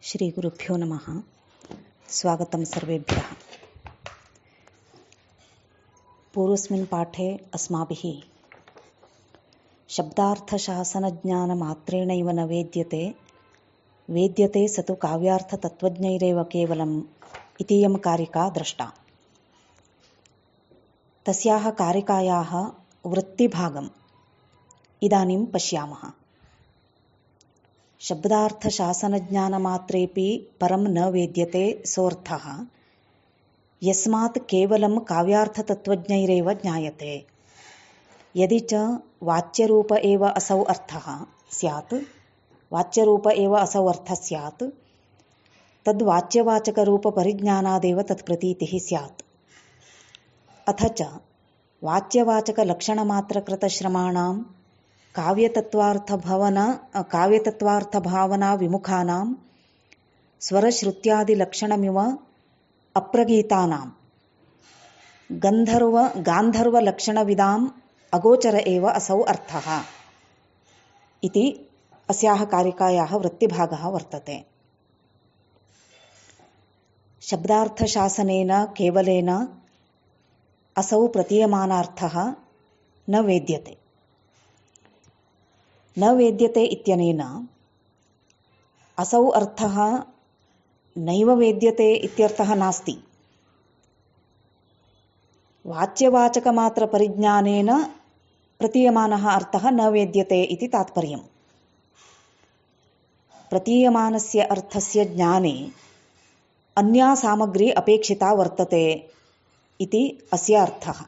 श्रीगुरुभ्यो नमः। स्वागतं सर्वेभ्यः। पूर्वस्मिन् पाठे अस्माभिः शब्दार्थशासनज्ञानमात्रेणैव न वेद्यते स तु काव्यार्थतत्त्वज्ञैरेव केवलम् इतीयं कारिका दृष्टा। तस्याः कारिकायाः वृत्तिभागम् इदानीं पश्यामः। शब्दार्थशासनज्ञानमात्रेऽपि परं न वेद्यते सोऽर्थः यस्मात् केवलं काव्यार्थतत्त्वज्ञैरेव ज्ञायते। यदि च वाच्यरूप एव असौ अर्थः स्यात् तद्वाच्यवाचकरूपपरिज्ञानादेव तत्प्रतीतिः स्यात्। अथ च वाच्यवाचकलक्षणमात्रकृतश्रमाणां काव्यतत्त्वार्थभावना विमुखानां स्वरश्रुत्यादिलक्षणमिव अप्रगीतानां गान्धर्वलक्षणविदाम् अगोचर एव असौ अर्थः इति अस्याः कारिकायाः वृत्तिभागः वर्तते। शब्दार्थशासनेन केवलेन असौ प्रतीयमानार्थः न वेद्यते। न वेद्यते इत्यनेन असौ अर्थः नैव वेद्यते इत्यर्थः नास्ति। वाच्यवाचकमात्रपरिज्ञानेन प्रतीयमानः अर्थः न वेद्यते इति तात्पर्यम्। प्रतीयमानस्य अर्थस्य ज्ञाने अन्या सामग्री अपेक्षिता वर्तते इति अस्य अर्थः।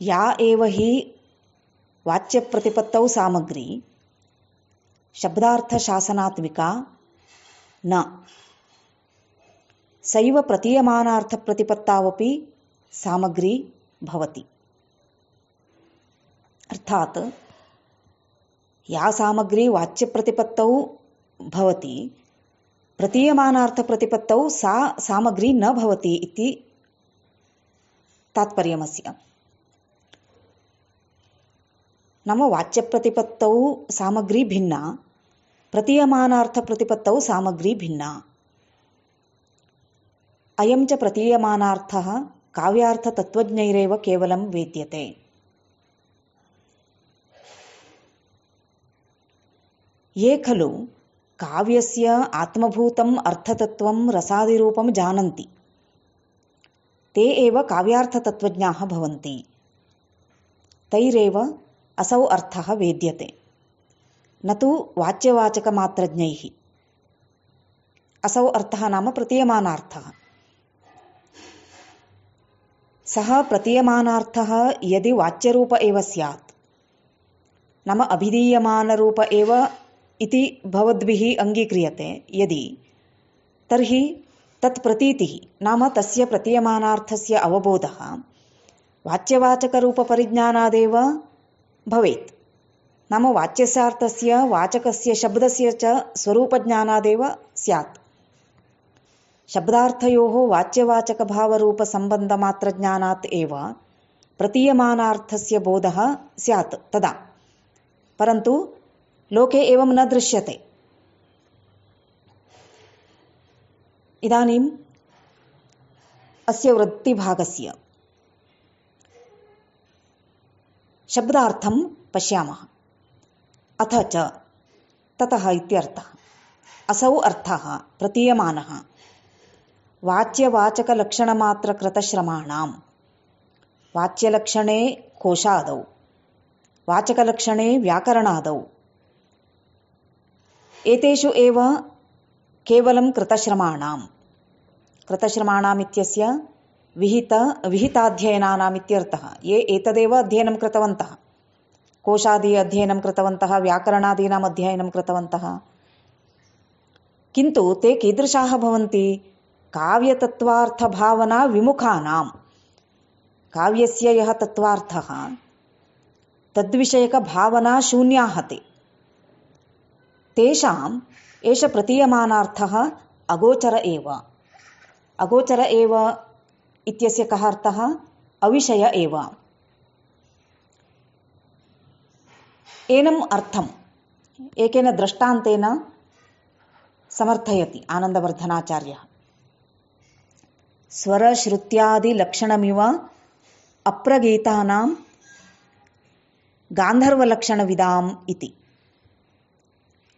या एव हि वाच्यप्रतिपत्तौ सामग्री शब्दार्थशासनात्मिका न सैव प्रतीयमानार्थप्रतिपत्तावपि सामग्री भवति। अर्थात् या सामग्री वाच्यप्रतिपत्तौ भवति प्रतीयमानार्थप्रतिपत्तौ सा सामग्री न भवति इति तात्पर्यमस्य। नाम वाच्यप्रतिपत्तौ सामग्री भिन्ना, प्रतीयमानार्थप्रतिपत्तौ सामग्री भिन्ना। अयं च प्रतीयमानार्थः काव्यार्थतत्त्वज्ञैरेव केवलं वेद्यते। ये खलु काव्यस्य आत्मभूतम् अर्थतत्त्वं रसादिरूपं जानन्ति ते एव काव्यार्थतत्त्वज्ञाः भवन्ति। तैरेव असौ अर्थः वेद्यते, न तु वाच्यवाचकमात्रज्ञैः। असौ अर्थः नाम प्रतीयमानार्थः। सः प्रतीयमानार्थः यदि वाच्यरूप एव स्यात्, नाम अभिधीयमानरूप एव इति भवद्भिः अङ्गीक्रियते यदि, तर्हि तत्प्रतीतिः नाम तस्य प्रतीयमानार्थस्य अवबोधः वाच्यवाचकरूपपरिज्ञानादेव भवेत्। नाम वाच्यस्यार्थस्य वाचकस्य शब्दस्य च स्वरूपज्ञानादेव स्यात्। शब्दार्थयोः वाच्यवाचकभावरूपसम्बन्धमात्रज्ञानात् एव प्रतीयमानार्थस्य बोधः स्यात् तदा। परन्तु लोके एवं न दृश्यते। इदानीम् अस्य वृत्तिभागस्य शब्दार्थं पश्यामः। अथ च ततः इत्यर्थः। असौ अर्थः प्रतीयमानः वाच्यवाचकलक्षणमात्रकृतश्रमाणां वाच्यलक्षणे कोशादौ वाचकलक्षणे व्याकरणादौ एतेषु एव केवलं कृतश्रमाणाम् इत्यस्य विहिताध्ययनानाम् इत्यर्थः। ये एतदेव अध्ययनं कृतवन्तः, कोशादि अध्ययनं कृतवन्तः, व्याकरणादीनाम् अध्ययनं कृतवन्तः, किन्तु ते कीदृशाः भवन्ति? काव्यतत्त्वार्थभावना विमुखानां। काव्यस्य यः तत्त्वार्थः तद्विषयकभावना शून्याः ते, तेषाम् एष प्रतीयमानार्थः अगोचर एव। अगोचर एव इत्यस्य कः अर्थः? अविषय एव। एनम् अर्थम् एकेन दृष्टान्तेन समर्थयति आनन्दवर्धनाचार्यः। स्वरश्रुत्यादिलक्षणमिव अप्रगीतानां गान्धर्वलक्षणविदाम् इति।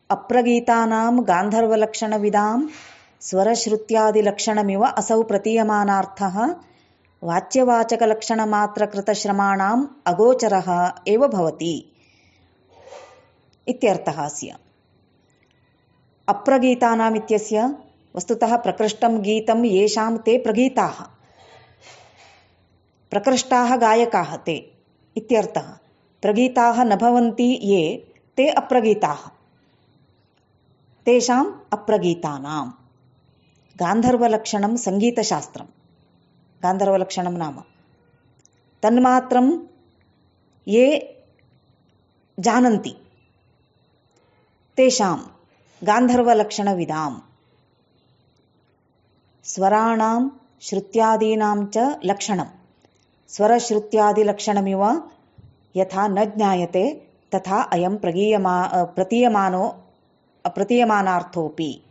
अप्रगीतानां गान्धर्वलक्षणविदां स्वरश्रुत्यादिलक्षणमिव असौ प्रतीयमानार्थः वाच्यवाचकलक्षणमात्रकृतश्रमाणाम् अगोचरः एव भवति इत्यर्थः अस्य। अप्रगीतानाम् इत्यस्य वस्तुतः प्रकृष्टं गीतं येषां ते प्रगीताः, प्रकृष्टाः गायकाः ते इत्यर्थः। प्रगीताः न भवन्ति ये ते अप्रगीताः, तेषाम् अप्रगीतानां। गान्धर्वलक्षणं सङ्गीतशास्त्रं। गान्धर्वलक्षणं नाम तन्मात्रं ये जानन्ति तेषां गान्धर्वलक्षणविदाम्। स्वराणां श्रुत्यादीनां च लक्षणं स्वरश्रुत्यादिलक्षणमिव यथा न ज्ञायते तथा अयं प्रतीयमानार्थोऽपि।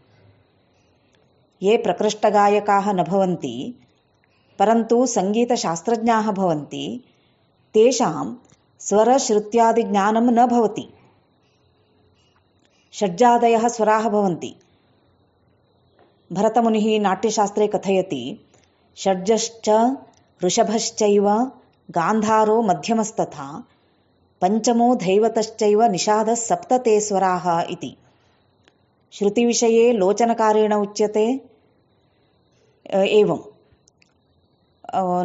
ये प्रकृष्टगायकाः न भवन्ति परन्तु सङ्गीतशास्त्रज्ञाः भवन्ति तेषां स्वरश्रुत्यादिज्ञानं न भवति। षड्जादयः स्वराः भवन्ति। भरतमुनिः नाट्यशास्त्रे कथयति, षड्जश्च ऋषभश्चैव गान्धारो मध्यमस्तथा पञ्चमो धैवतश्चैव निषादः सप्त ते स्वराः इति। श्रुतिविषये लोचनकारेण उच्यते एवं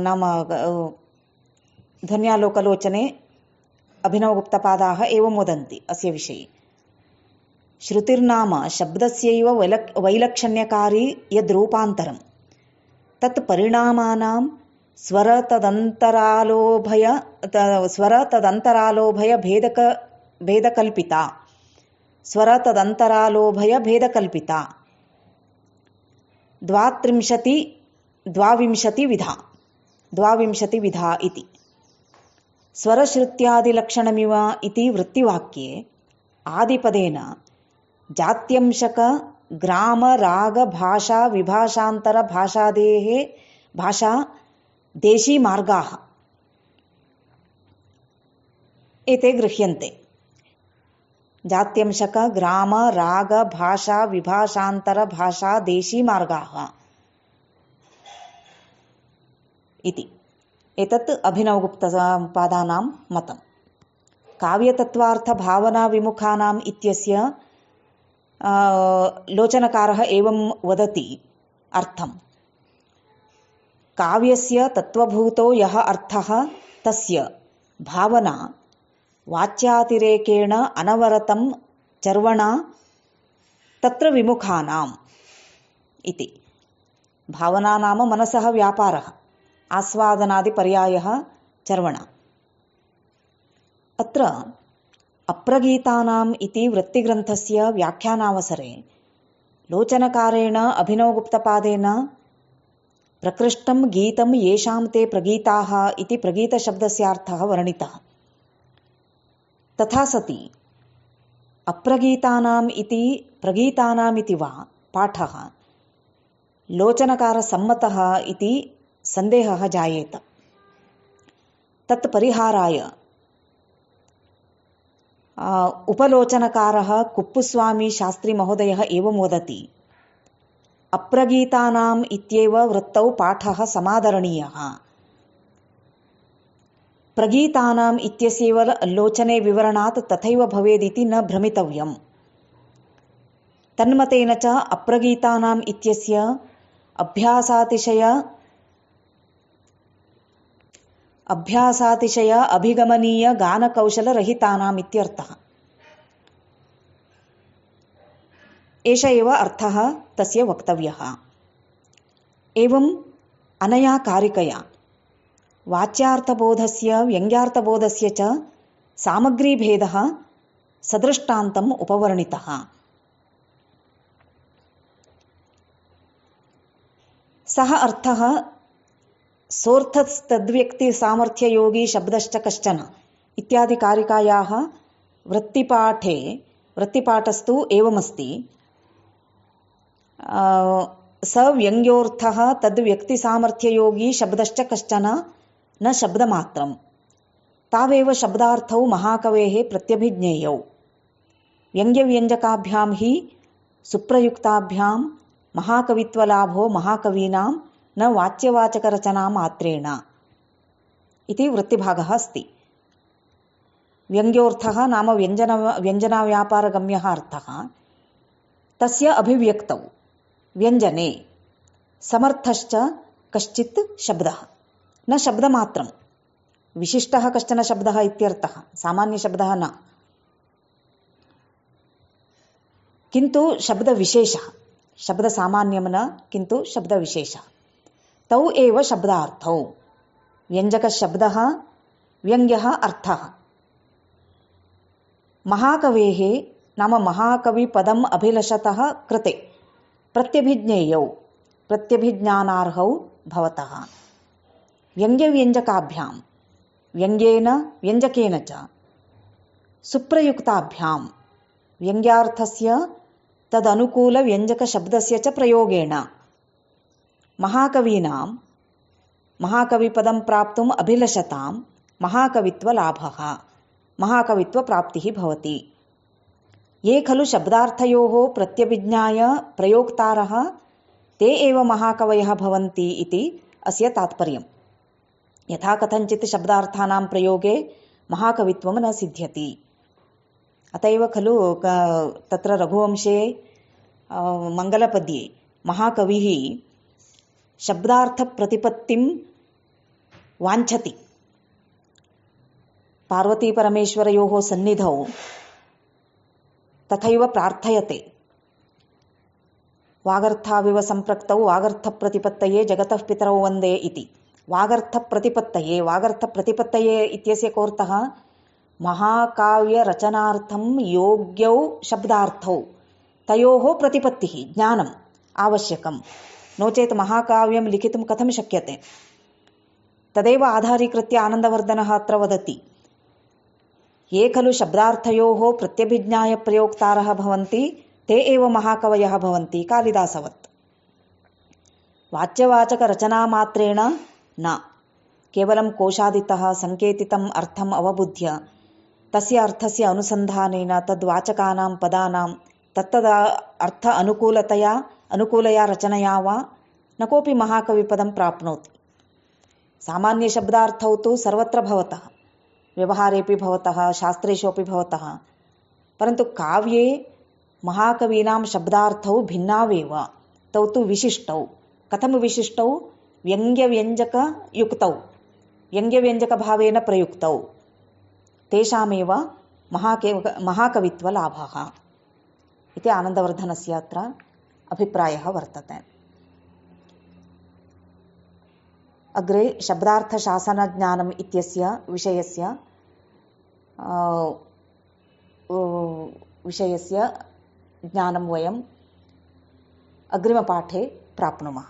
नाम ध्वन्यालोकलोचने अभिनवगुप्तपादाः एवं वदन्ति अस्य विषये। श्रुतिर्नाम शब्दस्यैव वैलक्षण्यकारी यद्रूपान्तरं तत् परिणामानां स्वरतदन्तरालोभय भेदकल्पिता द्वाविंशतिविधा इति। स्वरश्रुत्यादिलक्षणमिव इति वृत्तिवाक्ये आदिपदेन जात्यंशक ग्राम राग भाषा विभाषांतर भाषादेः भाषा देशी मार्गाः एते गृह्यन्ते। जात्यंशक ग्राम राग भाषा विभाषांतर भाषा देशी मार्गाः इति। एतत् अभिनवगुप्तपादानां मतं। काव्यतत्त्वार्थभावनाविमुखानाम् इत्यस्य लोचनकारः एवं वदति अर्थं। काव्यस्य तत्त्वभूतो यः अर्थः तस्य भावना वाच्यातिरेकेण अनवरतं चर्वणा तत्र विमुखानाम् इति। भावना नाम मनसः व्यापारः, आस्वादनादिपर्यायः चर्वणा। अत्र अप्रगीतानाम् इति वृत्तिग्रन्थस्य व्याख्यानावसरे लोचनकारेण अभिनवगुप्तपादेन प्रकृष्टं गीतं येषां ते प्रगीताः इति प्रगीतशब्दस्यार्थः वर्णितः। तथा सति अप्रगीतानाम् इति प्रगीतानाम् इति वा पाठः लोचनकारसम्मतः इति सन्देहः जायेत। तत् परिहाराय उपलोचनकारः कुप्पुस्वामी शास्त्री महोदयः एवं वदति, अप्रगीतानाम् इत्येव वृत्तौ पाठः समादरणीयः। प्रगीतानाम् इत्यस्यैव लोचने विवरणात् तथैव भवेदिति न भ्रमितव्यम्। तन्मतेन च अप्रगीतानाम् इत्यस्य अभ्यासातिशय अभिगमनीय गानकौशलरहितानाम् इत्यर्थः। एष एव अर्थः तस्य वक्तव्यः। एवम् अनया कारिकया वाच्यार्थबोधस्य व्यङ्ग्यार्थबोधस्य च सामग्रीभेदः सदृष्टान्तम् उपवर्णितः। सः अर्थः सोऽर्थस्तद्व्यक्तिसामर्थ्ययोगी शब्दश्च कश्चन इत्यादि कारिकायाः वृत्तिपाठस्तु एवमस्ति। स व्यङ्ग्योऽर्थः तद्व्यक्तिसामर्थ्ययोगी शब्दश्च कश्चन न शब्दमात्रम् तावेव शब्दार्थौ महाकवेः प्रत्यभिज्ञेयौ व्यङ्ग्यव्यञ्जकाभ्यां हि सुप्रयुक्ताभ्यां महाकवित्वलाभो महाकवीनां न वाच्यवाचकरचनामात्रेण इति वृत्तिभागः अस्ति। व्यङ्ग्योऽर्थः नाम व्यञ्जनाव्यापारगम्यः अर्थः तस्य अभिव्यक्तौ व्यञ्जने समर्थश्च कश्चित् शब्दः न शब्दमात्रं विशिष्टः कश्चन शब्दः इत्यर्थः सामान्यशब्दः न किन्तु शब्दविशेषः शब्दसामान्यं न किन्तु शब्दविशेषः तौ एव शब्दार्थौ व्यञ्जकशब्दः व्यङ्ग्यः अर्थः महाकवेः नाम महाकविपदम् अभिलषतः कृते प्रत्यभिज्ञेयौ प्रत्यभिज्ञानार्हौ भवतः व्यङ्ग्यव्यञ्जकाभ्यां व्यङ्ग्येन व्यञ्जकेन च सुप्रयुक्ताभ्यां व्यङ्ग्यार्थस्य तदनुकूलव्यञ्जकशब्दस्य च प्रयोगेण महाकवीनां महाकविपदं प्राप्तुम् अभिलषतां महाकवित्वलाभः महाकवित्वप्राप्तिः भवति। ये खलु शब्दार्थयोः प्रत्यभिज्ञाय प्रयोक्तारः ते एव महाकवयः भवन्ति इति अस्य तात्पर्यम्। यथा कथञ्चित् शब्दार्थानां प्रयोगे महाकवित्वं न सिद्ध्यति। अत एव खलु तत्र रघुवंशे मङ्गलपद्ये महाकविः शब्दार्थप्रतिपत्तिं वाञ्छति। पार्वतीपरमेश्वरयोः सन्निधौ तथैव प्रार्थयते। वागर्थाविव सम्पृक्तौ वागर्थप्रतिपत्तये जगतः पितरौ वन्दे इति। वागर्थप्रतिपत्तये इत्यस्य कोऽर्थः महाकाव्यरचनार्थं योग्यौ शब्दार्थौ तयोः प्रतिपत्तिः ज्ञानम् आवश्यकं। नो चेत् महाकाव्यं लिखितुं कथं शक्यते? तदेव आधारीकृत्य आनन्दवर्धनः अत्र वदति ये खलु शब्दार्थयोः प्रत्यभिज्ञाय प्रयोक्तारः भवन्ति ते एव महाकवयः भवन्ति कालिदासवत्। वाच्यवाचकरचनामात्रेण न केवलं कोशादितः सङ्केतितम् अर्थम् अवबुध्य तस्य अर्थस्य अनुसन्धानेन तद्वाचकानां पदानां तत्तद अर्थ अनुकूलया रचनया वा न कोऽपि महाकविपदं प्राप्नोति। सामान्यशब्दार्थौ तु सर्वत्र भवतः व्यवहारेपि भवतः शास्त्रेषु अपि भवतः परन्तु काव्ये महाकवीनां शब्दार्थौ भिन्नावेव तौ तु विशिष्टौ। कथं विशिष्टौ? व्यङ्ग्यव्यञ्जकयुक्तौ व्यङ्ग्यव्यञ्जकभावेन प्रयुक्तौ तेषामेव महाकवित्वलाभः इति आनन्दवर्धनस्य अत्र अभिप्रायः वर्तते। अग्रे शब्दार्थशासनज्ञानम् इत्यस्य विषयस्य ज्ञानं वयम् अग्रिमपाठे प्राप्नुमः।